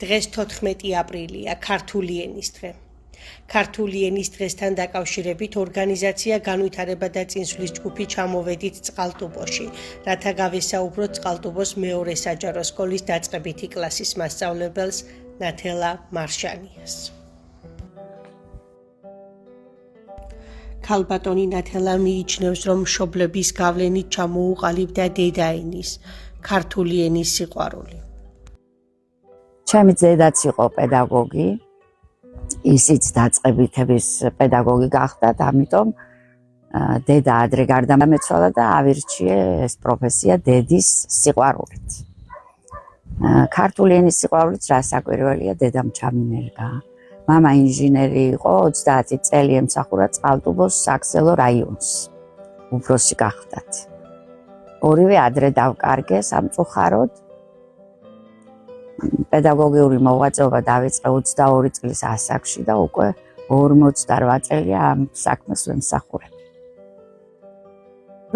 დღეს 14 აპრილია, ქართული ენის დღე. ქართული ენის დღესთან დაკავშირებით ორგანიზაცია განვითარება და წინსვლის ჯგუფი ჩამოვედით წყალტუბოში, რათა გავესაუბროთ წყალტუბოს მეორე საჯარო სკოლის დაწყებითი კლასის მასწავლებელს ნათელა მარშანიას. ქალბატონი ნათელა მიიჩნევს, რომ მშობლების გავლენით ჩამოუყალიბდა დედაენის, ქართული ენის სიყვარული. ჩემი ძედაც იყო პედაგოგი, ისიც დაწყებითების პედაგოგი გახდათ, ამიტომ დედა ადრე გარდამეცვალა და ავირჩიე ეს პროფესია დედის სიყვარულით. ქართული ენის სიყვარულით რა საკვირველია, დედამ ჩამინერგა. მამა ინჟინერი იყო, 30 წელი ემსახურა წყალტუბოს საქსელო რაიონს. უფროსი გახდათ. ორივე ადრე დავკარგე სამწუხაროდ. პედაგოგიური მოღვაწეობა დავიწყე 22 წლის ასაკში და უკვე 48 წელია ამ საქმეს ვემსახურებ.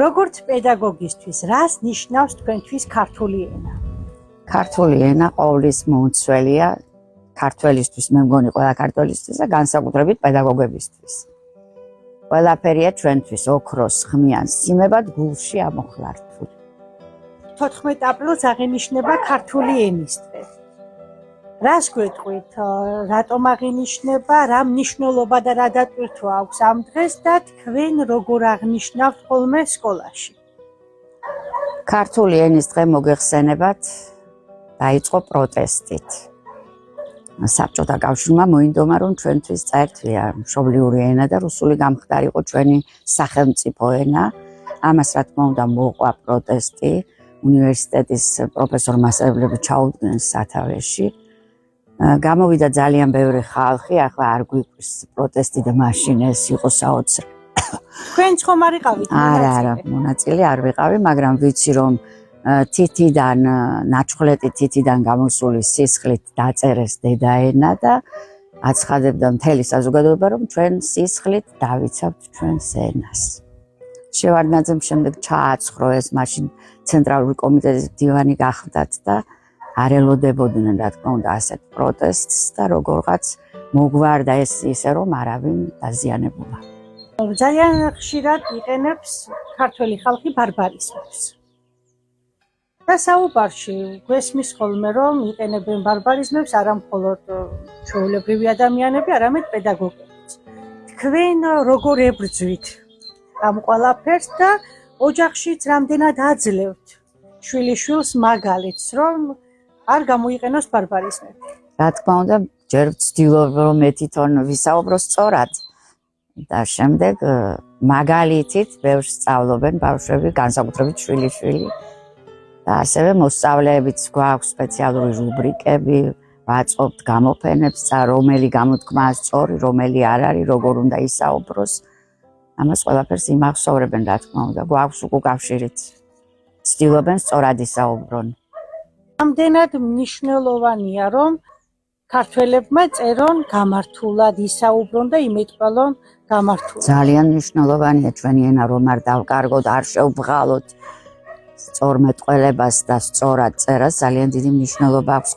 როგორც პედაგოგისთვის, რას ნიშნავს თქვენთვის ქართული ენა? ქართული ენა ყოვლის მომცველია ქართველისთვის, მე მგონი ყველა ქართველისთვის და განსაკუთრებით პედაგოგებისთვის. ყველაფერია ჩვენთვის ოქროს ხმიანს სიმებად გულში ამოხლართული. 14 აპრილს აღინიშნება ქართული ენის დღე. რას გვეტყვით, რატომ აღინიშნება, რა მნიშვნელობა და რა დატვირთვა აქვს ამ დღეს და თქვენ როგორ აღნიშნავთ ხოლმე სკოლაში? ქართული ენის დღე მოგეხსენებათ დაიწყო პროტესტით. საბჭოთა კავშირმა მოინდომა, რომ ჩვენთვის წერტლია მშობლიური ენა და რუსული გამხდარიყო ჩვენი სახელმწიფო ენა. ამას რა თქმა უნდა მოყვა პროტესტი, უნივერსიტეტის პროფესორ-მასწავლებლები ჩაუდგნენ სათავეში. გამოვიდა ძალიან ბევრი ხალხი, ახლა არ გვიყვის პროტესტი და მაშინ ეს იყო საოცრად. თქვენც ხომ არ იყავით მონაწილე? არა, მონაწილე არ ვიყავი, მაგრამ ვიცი რომ თითიდან, ნაჩხლეტი თითიდან გამოსული სისხლით დაწერეს დედაენა და აცხადებდა მთელი საზოგადოება, რომ ჩვენ სისხლით დავიცავთ ჩვენს ენას. შევარდნაძემ შემდეგ ჩააცხრა ეს მაშინ ცენტრალური კომიტეტის მდივანი გახდათ და არ ელოდებოდნენ რა თქმა უნდა ასეთ პროტესტს და როგორღაც მოგვარდა ეს ისე რომ არავინ დაზიანებულა. ძალიან ხშირად იყენებს ქართველი ხალხი ბარბარიზმს. და საუბარში გვესმის ხოლმე რომ იყენებენ ბარბარიზმებს არა მხოლოდ ჩვეულებრივი ადამიანები, არამედ პედაგოგებიც. თქვენ როგორ ებრძვით ამ ყველაფერს და ოჯახშიც რამდენად აძლევთ შვილიშვილს მაგალითს, რომ არ გამოიყენოს ბარბარიზმები? რა თქმა უნდა, ჯერ ვცდილობ რომ მე თვითონ ვისაუბრო სწორად და შემდეგ მაგალითით ბევრს სწავლობენ ბავშვები, განსაკუთრებით შვილიშვილი. და ასევე მოსწავლეებიც გვაქვს სპეციალური რუბრიკები, ვაწყობთ გამოფენებს და რომელი გამოთქმაა სწორი, რომელი არ არის, როგორ უნდა ისაუბროს. ამას ყველაფერს იმახსოვრებენ რა თქმა უნდა, გვაქვს უკავშირით. ცდილობენ სწორად ისაუბრონ. რამდენად მნიშვნელოვანია რომ ქართველებმა წერონ გამართულად, ისაუბრონ და იმეწყალონ გამართულად? ძალიან მნიშვნელოვანია ჩვენი ენა რომ არ დავკარგოთ, არ შევბღალოთ. სწორმეტყველებას და სწორად წერას ძალიან დიდი მნიშვნელობა აქვს.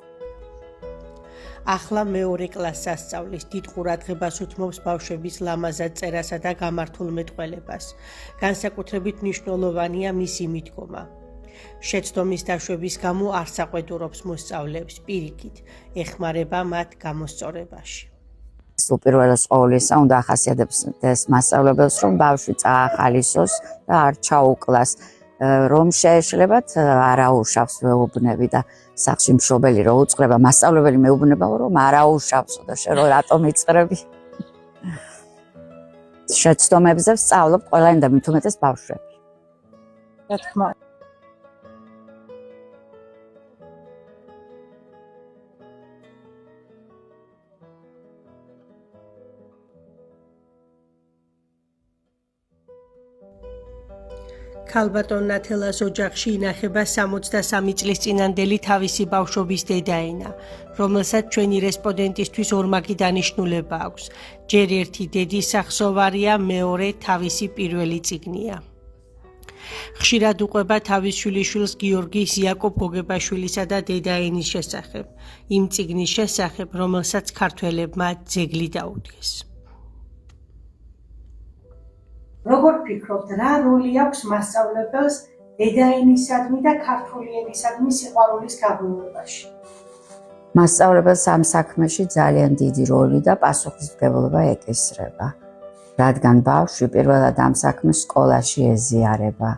ახლა მეორე კლასს ასწავლის, დიდ ყურადღებას უთმობს ბავშვების ლამაზად წერასა და გამართულ მეტყველებას. განსაკუთრებით მნიშვნელოვანია მისი მიდგომა. შეცდომის დაშვების გამო არ საყვედურობს მოსწავლეებს, პირიქით, ეხმარება მათ გამოსწორებაში. უპირველეს ყოვლისა უნდა ახასიათებს ეს მასწავლებელს, რომ ბავშვი წაახალისოს და არ ჩაუკლას. რომ შეეშლებათ არაუშავს მეუბნები და სახში მშობელი რო უწყრება, მასწავლებელი მეუბნებაო რომ არაუშავსო და შენ რო რატომ იწყრები? შეცდომებზე ვსწავლობ ყველანი და მით უმეტეს ბავშვები. რა თქმა უნდა. ქალბატონ ნათელას ოჯახში ინახება 63 წლის წინანდელი თავისი ბავშვობის დედაენა, რომელსაც ჩვენი რესპონდენტისთვის ორმაგი დანიშნულება აქვს. ჯერ ერთი დედის სახსოვარია, მეორე თავისი პირველი წიგნია. ხშირად უყვება თავის შვილიშვილს გიორგის იაკობ გოგებაშვილისა და დედაენის შესახებ, იმ წიგნის შესახებ, რომელსაც ქართველებმა ძეგლი დაუდგეს. როგორ ფიქრობთ, რა როლი აქვს მასწავლებელს დედაენისადმი და ქართული ენისადმი სიყვარულის გაღვივებაში? მასწავლებელს ამ საქმეში ძალიან დიდი როლი და პასუხისმგებლობა ეკისრება, რადგან ბავშვი პირველად ამ საქმეს სკოლაში ეზიარება.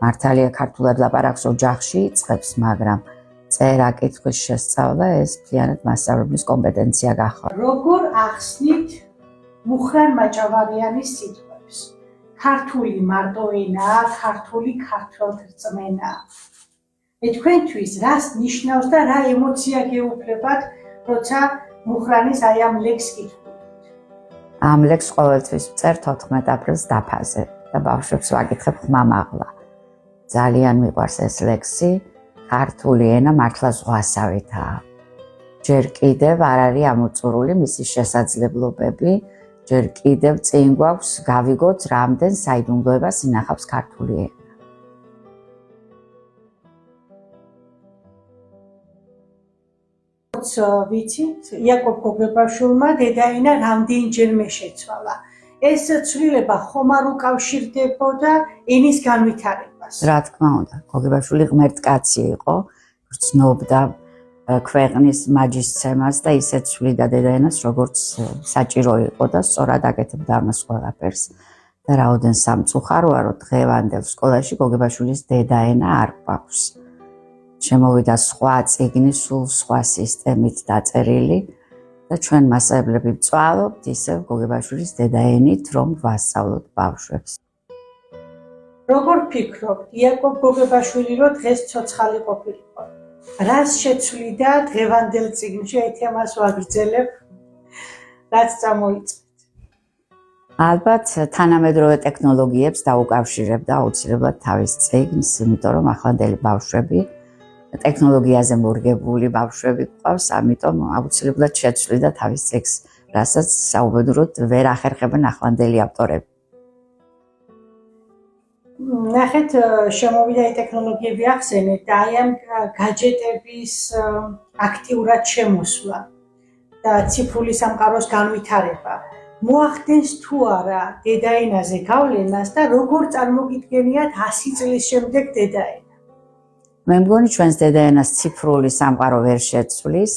მართალია ქართულად ლაპარაკს ოჯახში იწყებს, მაგრამ წერა კითხვის შესწავლა ეს მთლიანად მასწავლებლის კომპეტენცია გახდა. როგორ ახსნით მუხრან მაჭავარიანის სიტყვებს? ქართული მარტო ენაა, ქართული ქართველთ რწმენაა. თქვენთვის რას ნიშნავს და რა ემოცია გეუფლებათ, როცა მუხრანის აი ამ ლექსს კითხულობთ? ამ ლექსს ყოველთვის ვწერ 14 აპრილს დაფაზე და ბავშვებს ვაკითხებ ხმამაღლა. ძალიან მიყვარს ეს ლექსი, ქართული ენა მართლა ზღვასავითაა. ჯერ კიდევ არ არის ამოწურული მისი შესაძლებლობები, ჯერ კიდევ წინ გვაქვს გავიგოთ, რამდენ საიდუმლოებას ინახავს ქართული ენა. ვიცით, იაკობ გოგებაშვილმა დედაენა რამდენჯერმე შეცვალა. ეს ცვლილება ხომ არ უკავშირდებოდა ენის განვითარებას? რა თქმა უნდა, გოგებაშვილი ღმერთ კაცი იყო, გრძნობდა ქვეყნის მაჯისცემას და ისეთ ცვლიდა დედაენას, როგორც საჭირო იყო და სწორად აკეთებდა ამას ყველაფერს. და რაოდენ სამწუხაროა, რომ დღევანდელ სკოლაში გოგებაშვილის დედაენა არ გვაქვს. შემოვიდა სხვა წიგნი, სულ სხვა სისტემით დაწერილი და ჩვენ მასწავლებლები ვწვალობთ ისევ გოგებაშვილის დედაენით, რომ ვასწავლოთ ბავშვებს. როგორ ფიქრობთ, იაკობ გოგებაშვილი რო დღეს ცოცხალი ყოფილიყო? რას შეცვლიდა დღევანდელ წიგნში? აი თემას ვაგრძელებ, რაც წამოიწყეთ. ალბათ თანამედროვე ტექნოლოგიებს დაუკავშირებდა აუცილებლად თავის წიგნს, იმიტომ რომ ახლანდელი ბავშვები ტექნოლოგიაზე მორგებული ბავშვები გვყავს, ამიტომ აუცილებლად შეცვლიდა თავის წიგნს, რასაც საუბედუროდ ვერ ახერხებენ ახლანდელი ავტორები. ნახეთ, შემოვიდა ტექნოლოგიები ახსენეთ და აი ამ გაჯეტების აქტიურად შემოსვლა და ციფრული სამყაროს განვითარება მოახდენს თუ არა დედაენაზე გავლენას და როგორ წარმოგიდგენიათ 100 წლის შემდეგ დედაენა? მე მგონი ჩვენს დედაენას ციფრული სამყარო ვერ შეცვლის,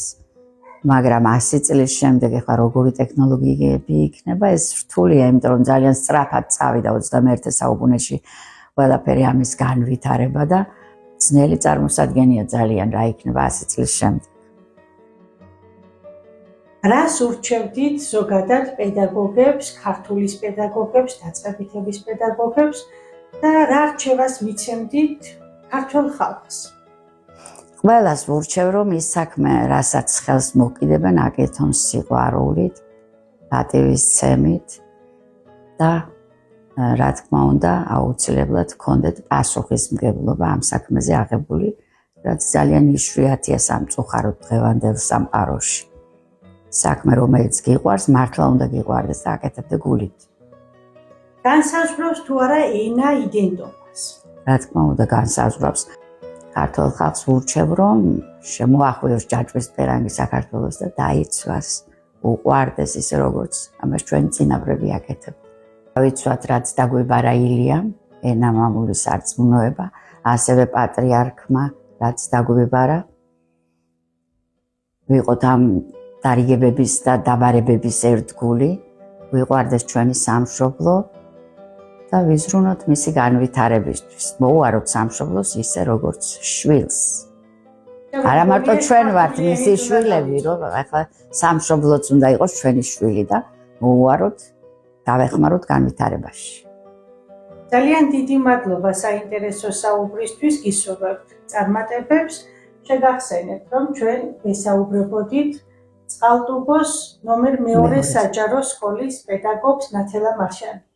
მაგრამ 100 წლის შემდეგ ახლა როგორი ტექნოლოგიები იქნება, ეს რთულია, იმიტომ რომ ძალიან სწრაფად წავიდა 21 საუკუნეში ყველაფერი ამის განვითარება და ძნელი წარმოსადგენია ძალიან რა იქნება 100 წლის შემდეგ. რას ურჩევდით ზოგადად პედაგოგებს, ქართულის პედაგოგებს, დაწყებითების პედაგოგებს და რა რჩევას მიცემდით ქართულ ხალხს? ყველას ვურჩევ, რომ ის საქმე, რასაც ხელს მოკიდებენ, აკეთონ სიყვარულით, პატივისცემით და რა თქმა უნდა, აუცილებლად გქონდეთ პასუხისმგებლობა ამ საქმეზე აღებული, რაც ძალიან იშვიათია სამწუხაროდ დღევანდელ სამყაროში. საქმე, რომელიც გიყვარს, მართლა უნდა გიყვარდეს და აკეთებდე გულით. განსაზღვრავს თუ არა ენა იდენტობას? რა თქმა უნდა, განსაზღვრავს. ქართულ ხალხს ვურჩევ, რომ შემოახვიოს ჯაჭვის პერანგი საქართველოს და დაიცვას, უყვარდეს ისე როგორც ამას ჩვენი წინაპრები აკეთებდნენ. დავიცვათ, რაც დაგვიბარა ილიამ, ენა მამულის სარწმუნოება, ასევე პატრიარქმა, რაც დაგვიბარა. ვიყოთ ამ დარიგებების და დაბარებების ერთგული, ვიყვარდეს ჩვენი სამშობლო და ვიზრუნოთ მისი განვითარებისთვის. მოუაროთ სამშობლოს ისე როგორც შვილს. არა მარტო ჩვენ ვართ მისი შვილები, რომ ახლა სამშობლოც უნდა იყოს ჩვენი შვილი და მოუაროთ, დავეხმაროთ განვითარებაში. ძალიან დიდი მადლობა საინტერესო საუბრისთვის, გისურვებთ წარმატებებს. შეგახსენებთ, რომ ჩვენ ვესაუბრებოდით წყალტუბოს ნომერ 2 საჯარო სკოლის პედაგოგს ნათელა მარშალს.